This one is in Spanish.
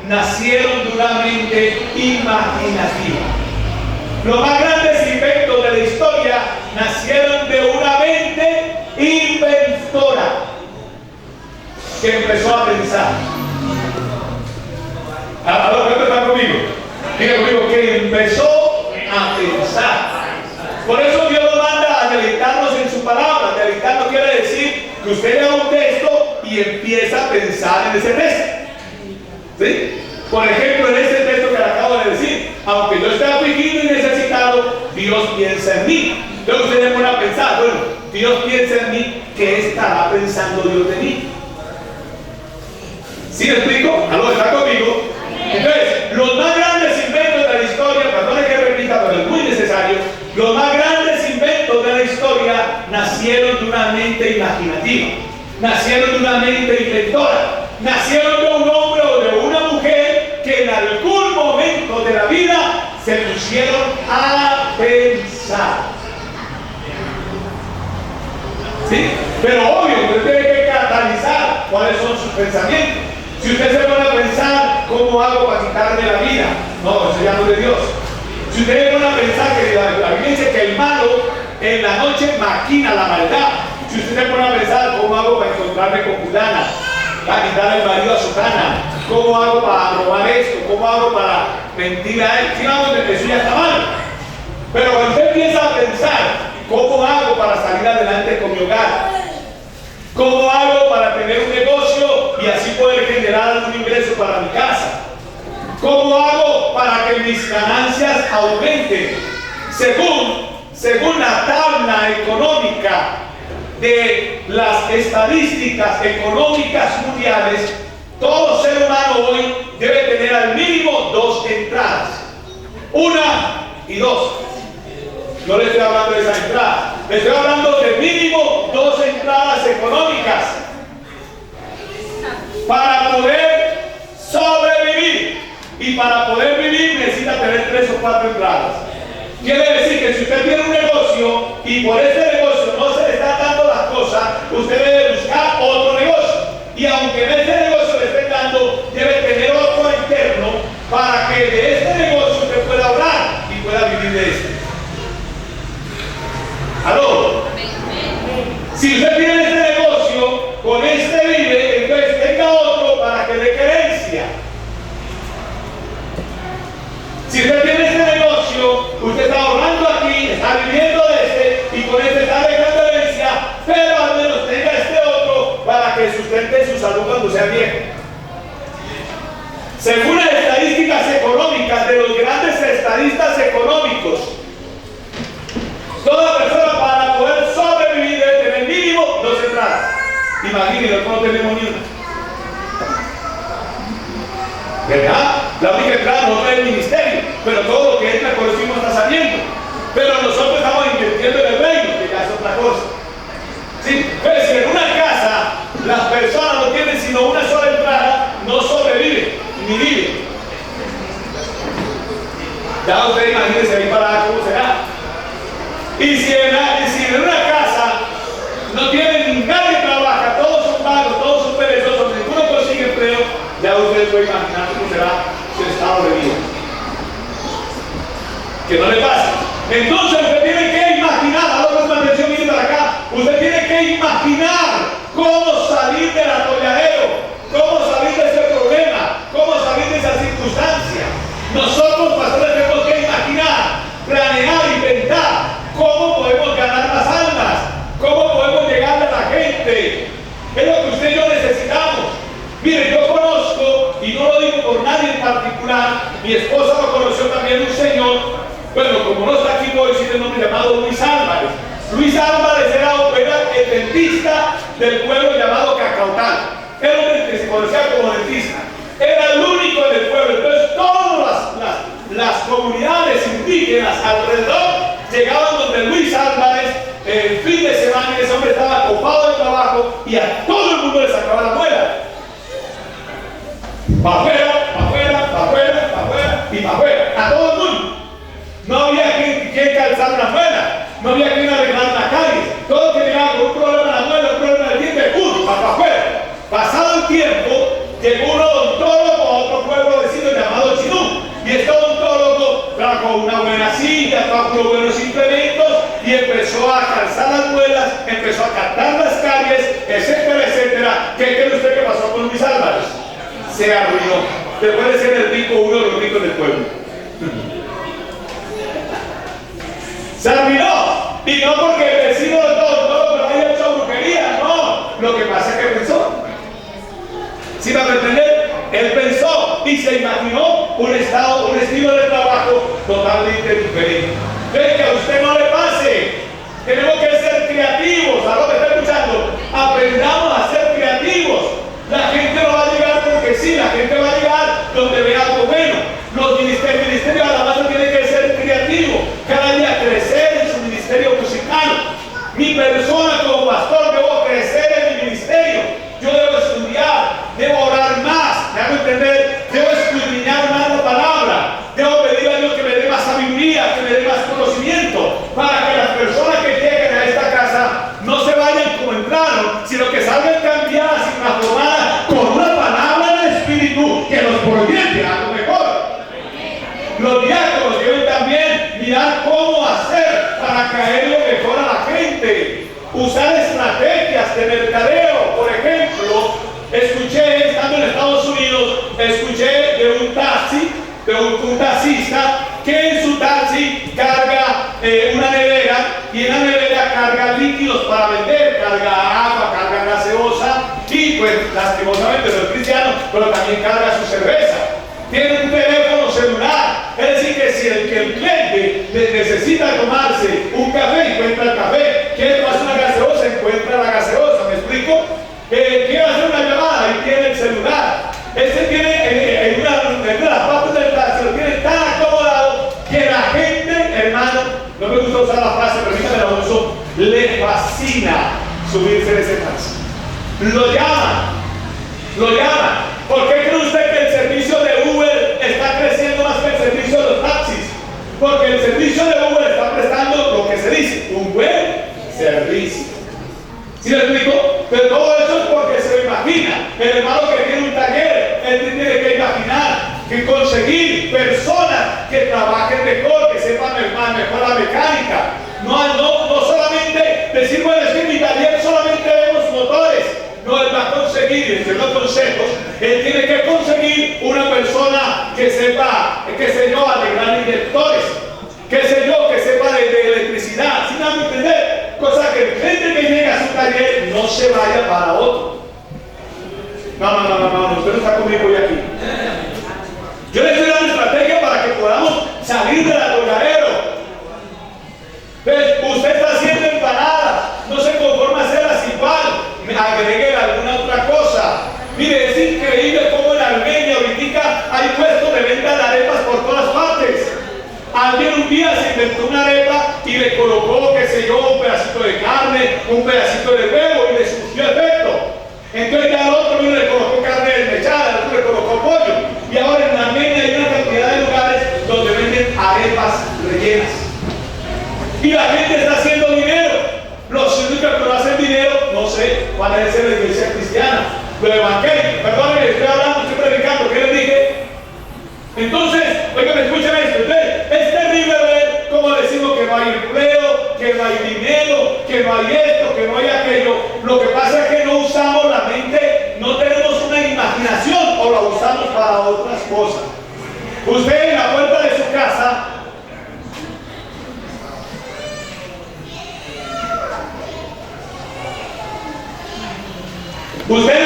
nacieron de una mente imaginativa. Los más grandes inventos de la historia nacieron de una mente inventora que empezó a pensar. ¿Cuántos están conmigo? Diga conmigo, que empezó a pensar. Por eso Dios nos manda a deleitarnos en su palabra. Deleitarnos quiere decir que usted lea un texto y empieza a pensar en ese texto. ¿Sí? Por ejemplo, en este texto que le acabo de decir, aunque yo esté afligido y necesitado, Dios piensa en mí. Entonces usted se pone a pensar, bueno, Dios piensa en mí, ¿qué estará pensando Dios de mí? ¿Sí me explico? ¿Aló, está conmigo? Entonces, los más grandes inventos de la historia, perdone que repita, pero es muy necesario, los más grandes inventos de la historia nacieron de una mente imaginativa, nacieron de una mente inventora, nacieron de un hombre o de una mujer que en algún momento de la vida se pusieron a pensar. ¿Sí? Pero obvio, usted tiene que catalizar cuáles son sus pensamientos. Si usted se pone a pensar, ¿cómo hago para quitarme la vida? No, eso ya no es de Dios. Si usted se pone a pensar que la Biblia dice que el malo en la noche maquina la maldad. Si usted se pone a pensar, ¿cómo hago para encontrarme con fulana? Para quitar el marido a Sotana. ¿Cómo hago para robar esto? ¿Cómo hago para mentir a él? Si vamos, eso ya está mal. Pero cuando usted empieza a pensar, ¿cómo hago para salir adelante con mi hogar? ¿Cómo hago para tener un negocio y así poder generar algún ingreso para mi casa? ¿Cómo hago para que mis ganancias aumenten? Según la tabla económica de las estadísticas económicas mundiales, todo ser humano hoy debe tener al mínimo 2 entradas. 1 y 2. No le estoy hablando de esa entrada. Le estoy hablando de mínimo 2 entradas económicas para poder sobrevivir. Y para poder vivir necesita tener 3 o 4 entradas. Quiere decir que si usted tiene un negocio y por este negocio no se le está dando las cosas, usted debe buscar otro negocio. Y aunque en este negocio le estén dando, debe tener otro interno para que de este negocio usted pueda ahorrar y pueda vivir de este. ¿Aló? Si usted tiene este negocio, con este vive, entonces tenga otro para que dé querencia. Si usted tiene este negocio, usted está ahorrando aquí, está viviendo de este y con este está dejando herencia, pero al menos tenga este otro para que sustente su salud cuando sea viejo. Según las estadísticas económicas de los grandes estadistas económicos, toda persona para poder sobrevivir debe tener mínimo 2 entradas. Imagínense, no tenemos ni una. ¿Verdad? La única entrada no es el ministerio, pero todo lo que entra por encima está saliendo. Pero nosotros estamos invirtiendo en el reino, que ya es otra cosa. ¿Sí? Pero si en una casa las personas no tienen sino una sola entrada, no sobreviven ni viven. Ya ustedes imagínense ahí para cómo será. Y si en una casa no tienen, nadie trabaja, todos son vagos, todos son perezosos, ninguno consigue empleo, ya ustedes pueden imaginar cómo será su estado de vida. Que no le pasa. Entonces usted tiene que imaginar, ahora la atención, mire para acá, usted tiene que imaginar cómo salir del atolladero, cómo salir de ese problema, cómo salir de esa circunstancia. Nosotros, pastores, tenemos que imaginar, planear, inventar cómo podemos ganar más almas, cómo podemos llegar a la gente. Es lo que usted y yo necesitamos. Mire, yo conozco, y no lo digo por nadie en particular, mi esposa lo conoció también un señor, bueno, como no está aquí, voy a decir el nombre, llamado Luis Álvarez. Luis Álvarez era el dentista del pueblo llamado Cacautal. Era un hombre que se conocía como dentista. Era el único en el pueblo. Entonces todas las comunidades indígenas alrededor llegaban donde Luis Álvarez el fin de semana, y ese hombre estaba copado de trabajo y a todo el mundo le sacaba la muela. Para afuera, para afuera, para afuera, para afuera y para afuera. A todo el mundo. No había quien calzar una muela, no había quien arreglar una calle. Todo que llegaba con un problema en la muela, un problema en el diente, para afuera. Pasado el tiempo, llegó un odontólogo a otro pueblo empezó a calzar las muelas, empezó a cantar las calles, etcétera, etcétera. ¿Qué cree usted que pasó con Luis Álvarez? Se arruinó. Después de ser el rico, uno de los ricos del pueblo. Se arruinó. Y no porque el vecino de todos, no, pero haya hecho brujería, no. Lo que pasa es que pensó. ¿Sí va a entender? Él pensó y se imaginó un estilo de trabajo totalmente diferente. Entonces, que a usted no le pase. Tenemos que ser creativos. A lo que está escuchando, aprendamos a ser creativos. La gente no va a llegar porque sí, la gente va a llegar donde vea algo bueno. Los ministerios de alabanza tienen que ser creativos. Cada día crecer en su ministerio musical. Mi persona como pastor debo crecer en mi ministerio. Yo debo estudiar, debo orar más, ¿me hago entender? Debo escudriñar más la palabra, debo pedir a Dios que me dé más sabiduría, que me dé más conocimiento, para que las personas que lleguen a esta casa no se vayan como entraron, sino que salgan cambiadas y transformadas con una palabra del Espíritu que los proyecte a lo mejor. Los diáconos deben también mirar cómo hacer para caerle mejor a la gente. Usar estrategias de mercadeo. Por ejemplo, escuché, estando en Estados Unidos, escuché de un taxi, de un taxista, que en su taxi carga una nevera, y en la nevera carga líquidos para vender, carga agua, carga gaseosa, y pues lastimosamente no es cristiano, pero también carga su cerveza. Tiene un teléfono celular, es decir que si el cliente necesita tomarse un café, encuentra el café. Quiere tomarse una gaseosa, encuentra la gaseosa. ¿Me explico? Quiere hacer una llamada y tiene el celular. Este tiene en una de las partes del taxi, lo tiene tan acomodado que la gente, hermano, no me gusta usar la frase, pero ahorita me la uso, le fascina subirse en ese taxi. Lo llaman. ¿Por qué cree usted que el servicio de Uber está creciendo más que el servicio de los taxis? Porque el servicio de Uber está prestando lo que se dice, un buen servicio. ¿Sí me explico? Pero todo eso es porque se lo imagina. El hermano que tiene un taller, él tiene que imaginar, que conseguir personas que trabajen mejor, que sepan mejor la mecánica. No solamente decir, bueno, es que en mi taller solamente vemos motores. No, él va a conseguir, entre los consejos, él tiene que conseguir una persona que sepa, qué sé yo, arreglar inyectores, qué sé yo, que sepa de electricidad, sin entender, cosa que el gente que llega a su taller no se vaya para otro. No, usted no está conmigo hoy aquí. Yo le estoy dando estrategia para que podamos salir del atolladero. Entonces, usted está haciendo empanadas, no se conforma a hacerlas igual, agregue alguna otra cosa. Mire, es increíble cómo en Armenia ahorita hay puestos de venta de arepas por todas partes. Alguien un día se inventó una arepa y le colocó, qué sé yo, un pedacito de carne, un pedacito de huevo y le surgió efecto. Entonces ya al otro le colocó carne desmechada, al otro le colocó pollo. Y ahora en Armenia hay una cantidad de lugares donde venden arepas rellenas. Y la gente está haciendo dinero. Los únicos que no hacen dinero, no sé cuál es la iglesia cristiana, pero evangélica. Perdónenme, estoy hablando, estoy predicando, ¿qué les dije? Entonces, oigan, escuchen esto. Es terrible ver cómo decimos que no hay empleo, que no hay dinero, que no hay esto, que no hay aquello. Lo que pasa es que no usamos la mente, no tenemos una imaginación o la usamos para otras cosas. Usted en la puerta de su casa, usted